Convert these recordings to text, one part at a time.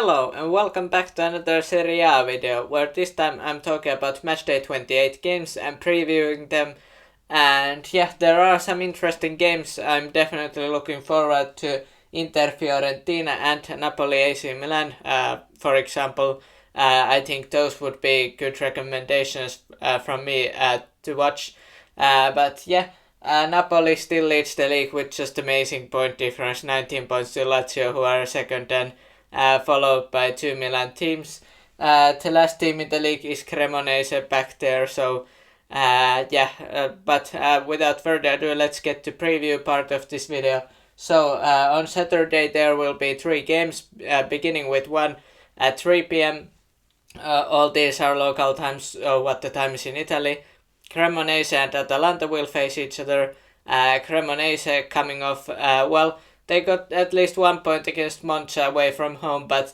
Hello and welcome back to another Serie A video, where this time I'm talking about Matchday 28 games and previewing them. And yeah, there are some interesting games. I'm definitely looking forward to Inter Fiorentina and Napoli AC Milan, for example. I think those would be good recommendations from me to watch. But yeah, Napoli still leads the league with just amazing point difference, 19 points to Lazio, who are second, and followed by two Milan teams. The last team in the league is Cremonese back there, so but without further ado, let's get to preview part of this video. So on Saturday there will be three games, beginning with one at 3 p.m. All these are local times, what the time is in Italy. Cremonese and Atalanta will face each other. Cremonese coming off, they got at least 1 point against Monza away from home, but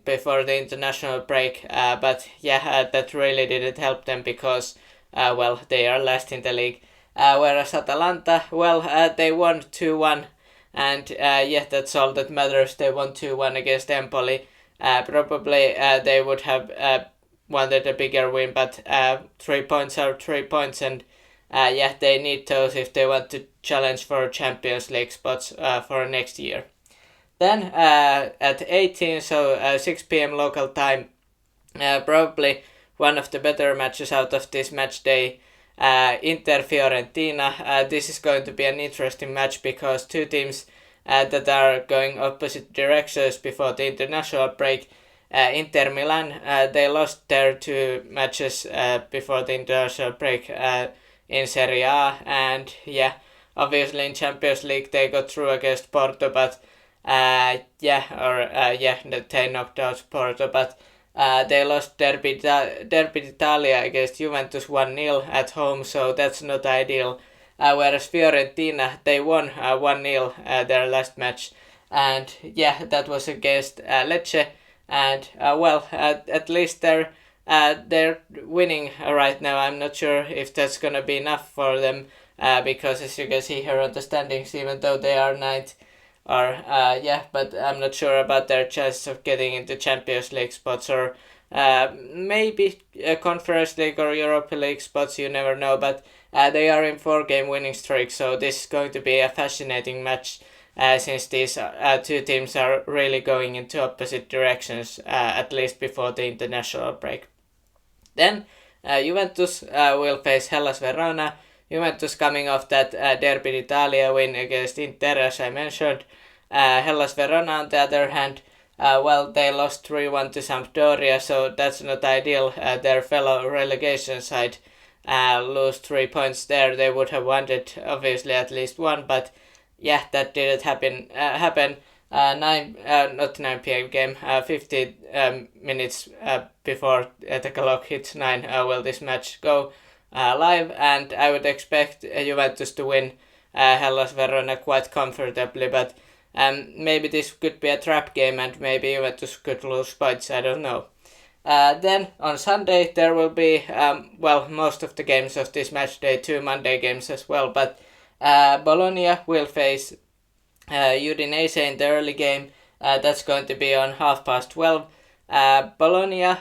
before the international break. But that really didn't help them because they are last in the league. Whereas Atalanta, they won 2-1, and that's all that matters. They won 2-1 against Empoli. Probably they would have wanted a bigger win, but 3 points are 3 points, and they need those if they want to challenge for Champions League spots for next year. Then at 18, so 6 p.m. local time, probably one of the better matches out of this match day, Inter Fiorentina. This is going to be an interesting match because two teams that are going opposite directions before the international break. Inter Milan, they lost their two matches before the international break in Serie A, and obviously in Champions League they got through against Porto, but they knocked out Porto, but they lost Derby d'Italia against Juventus 1-0 at home, so that's not ideal. Whereas Fiorentina, they won 1-0 their last match, and that was against Lecce, and at least they're winning right now. I'm not sure if that's gonna be enough for them, because as you can see here on the standings, even though they are ninth, but I'm not sure about their chances of getting into Champions League spots, or maybe a Conference League or Europa League spots, you never know, but they are in 4-game winning streak, so this is going to be a fascinating match, since these two teams are really going into opposite directions, at least before the international break. Then Juventus will face Hellas Verona. Juventus coming off that Derby d'Italia win against Inter, as I mentioned. Hellas Verona, on the other hand, they lost 3-1 to Sampdoria, so that's not ideal. Their fellow relegation side lose 3 points there. They would have wanted, obviously, at least one, but that didn't happen. 9 p.m. game, 50 minutes before the clock hits 9, will this match go live, and I would expect Juventus to win Hellas Verona quite comfortably, but maybe this could be a trap game and maybe Juventus could lose points, I don't know. Then on Sunday there will be most of the games of this match day, 2 Monday games as well, but Bologna will face Udinese in the early game. That's going to be on 12:30. Bologna,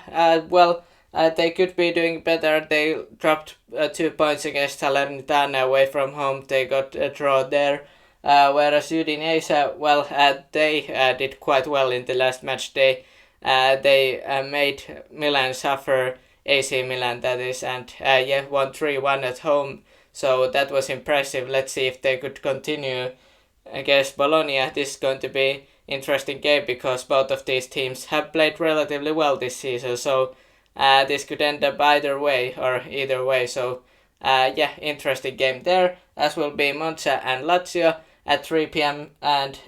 they could be doing better. They dropped 2 points against Salernitana away from home. They got a draw there. Whereas Udinese, they did quite well in the last match day. They made Milan suffer, AC Milan that is, and won 3-1 at home. So that was impressive. Let's see if they could continue against Bologna. This is going to be interesting game because both of these teams have played relatively well this season. So this could end up either way. So interesting game there, as will be Monza and Lazio at 3 p.m. and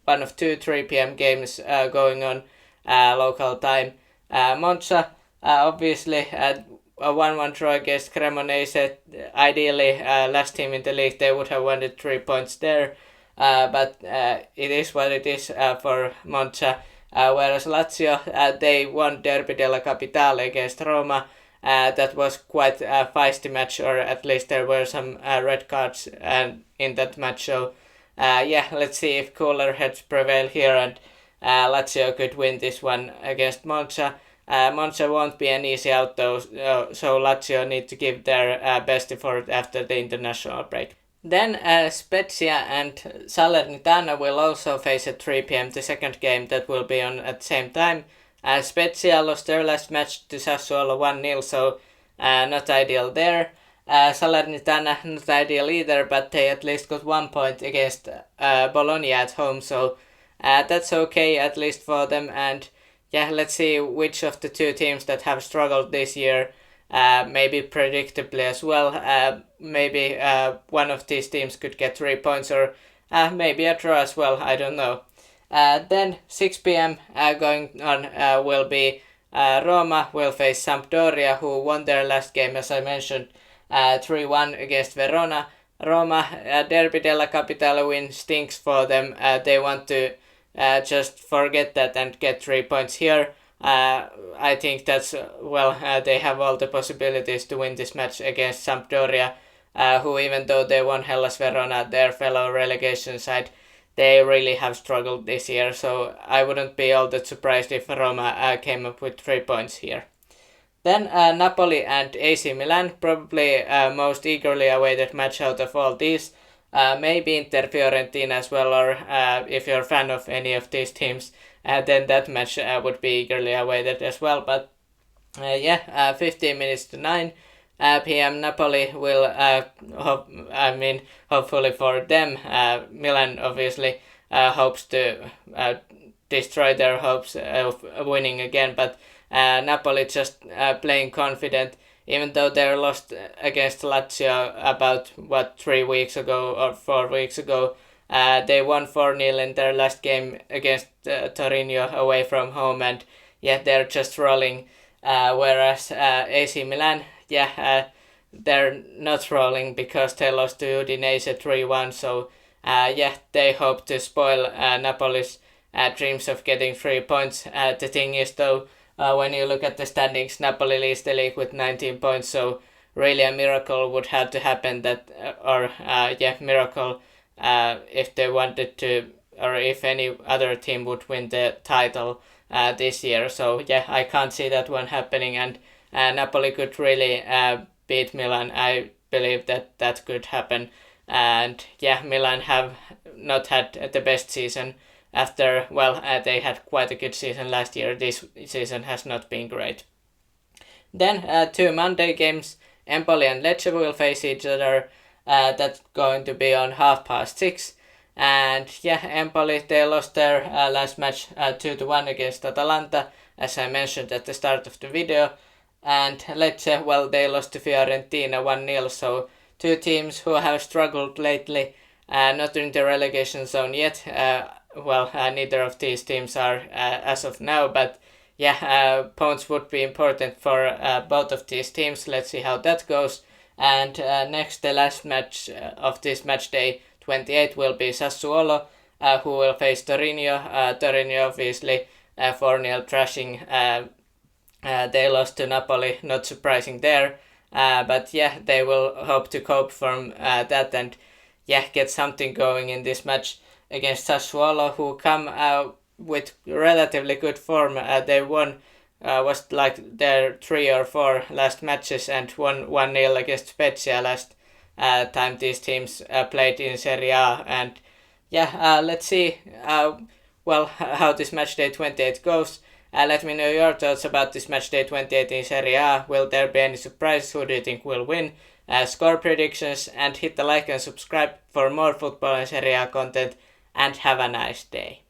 one of 2 3 p.m. games going on local time. Monza, obviously, a 1-1 draw against Cremonese. Ideally, last team in the league, they would have wanted 3 points there, but it is what it is for Monza. Whereas Lazio, they won Derby della Capitale against Roma. That was quite a feisty match, or at least there were some red cards in that match. So let's see if cooler heads prevail here, and Lazio could win this one against Monza. Monza won't be an easy out though, so Lazio need to give their best effort after the international break. Then Spezia and Salernitana will also face at 3 p.m. the second game that will be on at the same time. Spezia lost their last match to Sassuolo 1-0, so not ideal there. Salernitana not ideal either, but they at least got 1 point against Bologna at home, so that's okay at least for them. And yeah, let's see which of the two teams that have struggled this year, maybe predictably as well, maybe one of these teams could get 3 points, or maybe a draw as well, I don't know. Then 6 p.m. Going on will be Roma will face Sampdoria, who won their last game, as I mentioned, 3-1 against Verona. Roma, Derby della Capitale win stinks for them. They want to just forget that and get 3 points here. I think that's, they have all the possibilities to win this match against Sampdoria, who, even though they won Hellas Verona, their fellow relegation side, they really have struggled this year, so I wouldn't be all that surprised if Roma came up with 3 points here. Then Napoli and AC Milan, probably most eagerly awaited match out of all these. Maybe Inter Fiorentina as well, or if you're a fan of any of these teams, then that match would be eagerly awaited as well. But 15 minutes to 9 p.m. Napoli will, hopefully for them, Milan obviously hopes to destroy their hopes of winning again, but Napoli just playing confident, even though they lost against Lazio about 3 weeks ago or 4 weeks ago. They won 4-0 in their last game against Torino away from home, and they're just rolling. Whereas AC Milan, they're not rolling because they lost to Udinese 3-1. So they hope to spoil Napoli's dreams of getting 3 points. The thing is though, when you look at the standings, Napoli leads the league with 19 points, so really a miracle would have to happen miracle if they wanted to, or if any other team would win the title this year. So I can't see that one happening, and Napoli could really beat Milan. I believe that could happen, and Milan have not had the best season. After, they had quite a good season last year. This season has not been great. Then 2 Monday games, Empoli and Lecce will face each other. That's going to be on 6:30. And Empoli, they lost their last match 2-1 against Atalanta, as I mentioned at the start of the video. And Lecce, they lost to Fiorentina 1-0. So two teams who have struggled lately, not in the relegation zone yet. Neither of these teams are as of now, but points would be important for both of these teams. Let's see how that goes. And next, the last match of this match day 28 will be Sassuolo, who will face Torino. Torino obviously 4-0 thrashing. They lost to Napoli, not surprising there. But they will hope to cope from that and get something going in this match against Sassuolo, who come with relatively good form. They won was like their 3 or 4 last matches and won 1-0 against Spezia last time these teams played in Serie A. And let's see how this match day 28 goes. Let me know your thoughts about this match day 28 in Serie A. Will there be any surprise? Who do you think will win? Score predictions, and hit the like and subscribe for more football and Serie A content, and have a nice day.